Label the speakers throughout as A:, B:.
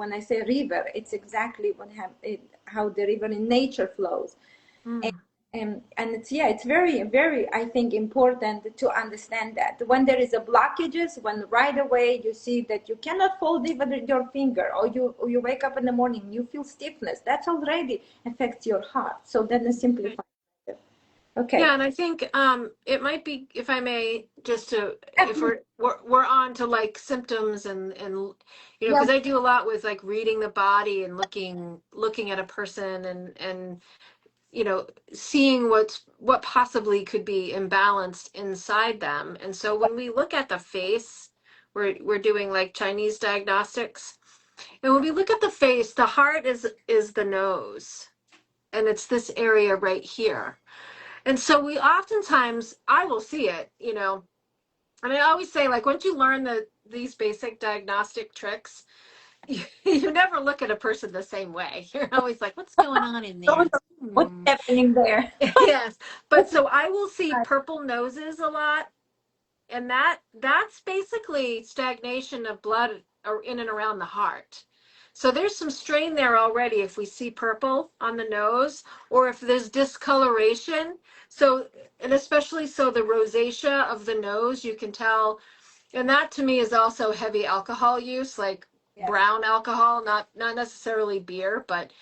A: when I say river, it's exactly how the river in nature flows.
B: Mm.
A: And it's, yeah, it's very, very, I think, important to understand that when there is a blockages, when right away you see that you cannot fold even your finger, or you wake up in the morning, you feel stiffness, that's already affects your heart. So then the simplify. Okay.
B: Yeah, and I think it might be, if I may, just to, if
A: Absolutely.
B: we're on to like symptoms and you know,
A: Yeah.
B: because I do a lot with like reading the body and looking at a person and you know, seeing what possibly could be imbalanced inside them. And so when we look at the face, we're doing like Chinese diagnostics. And when we look at the face, the heart is the nose, and it's this area right here. And so we oftentimes, I will see it, you know, and I always say, like, once you learn these basic diagnostic tricks, you never look at a person the same way. You're always like, what's going on in
A: Don't
B: there?
A: know what's happening there.
B: Yes. But so I will see purple noses a lot. And that's basically stagnation of blood in and around the heart. So there's some strain there already if we see purple on the nose, or if there's discoloration. So, and especially so the rosacea of the nose, you can tell. And that to me is also heavy alcohol use, like
A: Yeah.
B: brown alcohol, not necessarily beer, but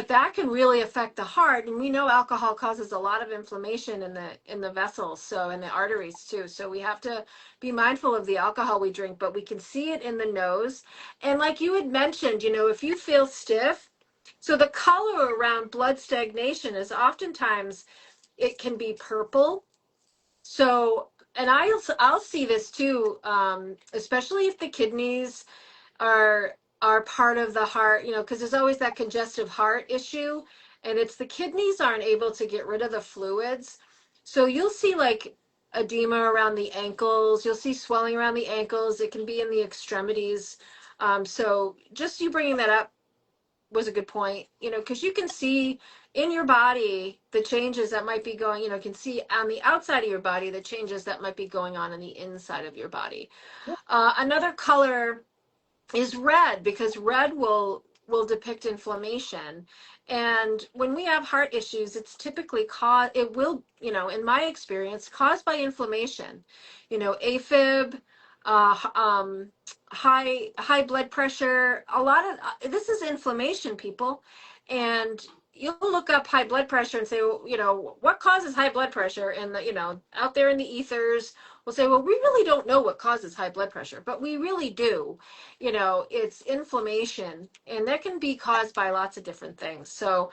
B: that can really affect the heart. And we know alcohol causes a lot of inflammation in the vessels, so in the arteries too. So we have to be mindful of the alcohol we drink, but we can see it in the nose. And like you had mentioned, you know, if you feel stiff, so the color around blood stagnation is oftentimes, it can be purple. So, and I'll see this too, especially if the kidneys are part of the heart, you know, because there's always that congestive heart issue, and it's the kidneys aren't able to get rid of the fluids. So you'll see like edema around the ankles, you'll see swelling around the ankles, it can be in the extremities. So just you bringing that up was a good point, you know, because you can see in your body the changes that might be going, you know, can see on the outside of your body the changes that might be going on the inside of your body. Another color is red, because red will depict inflammation. And when we have heart issues, it's typically caused, it will, you know, in my experience, caused by inflammation, you know, AFib, uh, um, high blood pressure. A lot of this is inflammation, people. And you'll look up high blood pressure and say, well, you know, what causes high blood pressure? And you know, out there in the ethers, we'll say, well, we really don't know what causes high blood pressure, but we really do. You know, it's inflammation, and that can be caused by lots of different things. So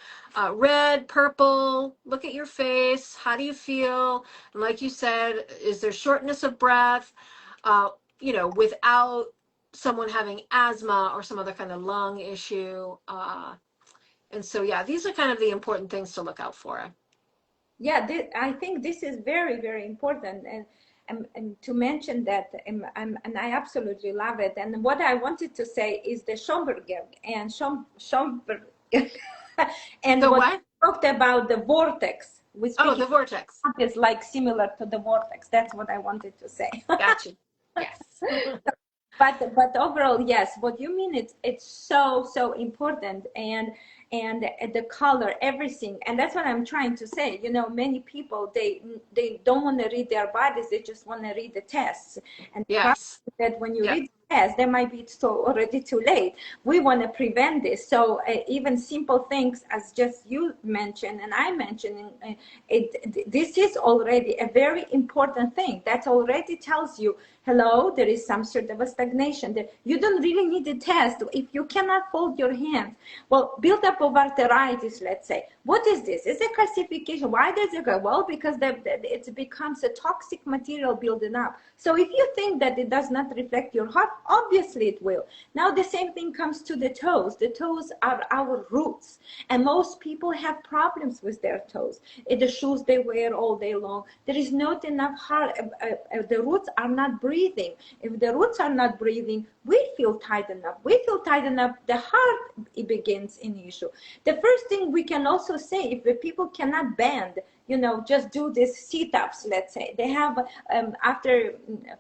B: red, purple, look at your face, how do you feel? And like you said, is there shortness of breath, uh, you know, without someone having asthma or some other kind of lung issue. And so, yeah, these are kind of the important things to look out for.
A: Yeah, I think this is very, very important, and to mention that, and I absolutely love it. And what I wanted to say is the Schomburger and Schomburger, and
B: The
A: what
B: what?
A: we talked about the vortex. We
B: Oh,
A: speaking
B: the vortex.
A: is like similar to the vortex. That's what I wanted to say.
B: Gotcha. Yes.
A: But overall, yes, what you mean, it's so important. And the color, everything. And that's what I'm trying to say. You know, many people, they don't want to read their bodies, they just want to read the tests. And the problem
B: Yes.
A: is that when you
B: Yep.
A: read the test, there might be already too late. We want to prevent this. So even simple things, as just you mentioned and I mentioned, this is already a very important thing that already tells you, hello, there is some sort of a stagnation. That you don't really need a test if you cannot fold your hands. Well, buildup of arthritis, let's say. What is this? It's a calcification. Why does it go? Well, because it becomes a toxic material building up. So if you think that it does not reflect your heart, obviously it will. Now the same thing comes to the toes. The toes are our roots. And most people have problems with their toes. The shoes they wear all day long. There is not enough heart. The roots are not breathing. If the roots are not breathing, we feel tight enough. We feel tight enough. The heart, it begins an issue. The first thing we can also also say if the people cannot bend, just do this sit-ups, let's say. They have, after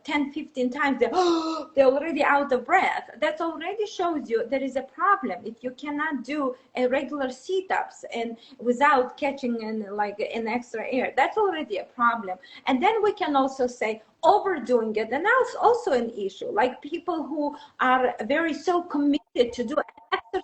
A: 10, 15 times, they're already out of breath. That already shows you there is a problem. If you cannot do a regular sit-ups and without catching an extra air, that's already a problem. And then we can also say overdoing it, and that's also an issue. Like people who are so committed to do exercise,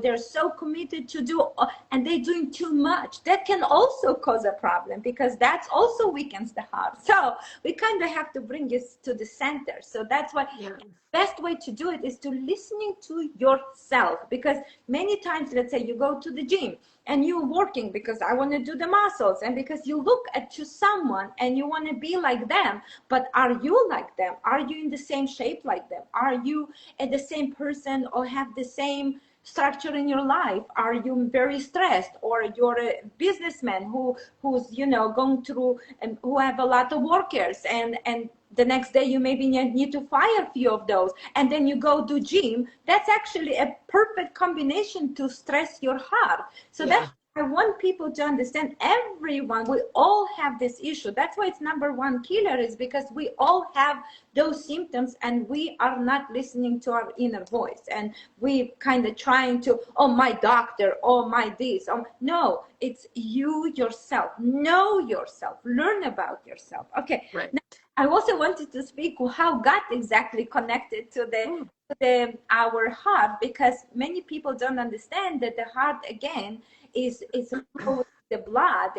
A: they're so committed to do, and they're doing too much. That can also cause a problem, because that's also weakens the heart. So we kind of have to bring this to the center. So that's why the best way to do it is to listening to yourself. Because many times, let's say you go to the gym and you're working because I want to do the muscles, and because you look to someone and you want to be like them, but are you like them? Are you in the same shape like them? Are you the same person or have the same structure in your life? Are you very stressed, or you're a businessman who's going through, and who have a lot of workers, and the next day you maybe need to fire a few of those, and then you go do gym? That's actually a perfect combination to stress your heart. So that's, I want people to understand, everyone, we all have this issue. That's why it's number one killer, is because we all have those symptoms, and we are not listening to our inner voice, and we kind of trying to, oh, my doctor, oh, my this. No, it's you yourself. Know yourself. Learn about yourself. Okay.
B: Right.
A: Now, I also wanted to speak how gut exactly connected to our heart, because many people don't understand that the heart, again, is the blood.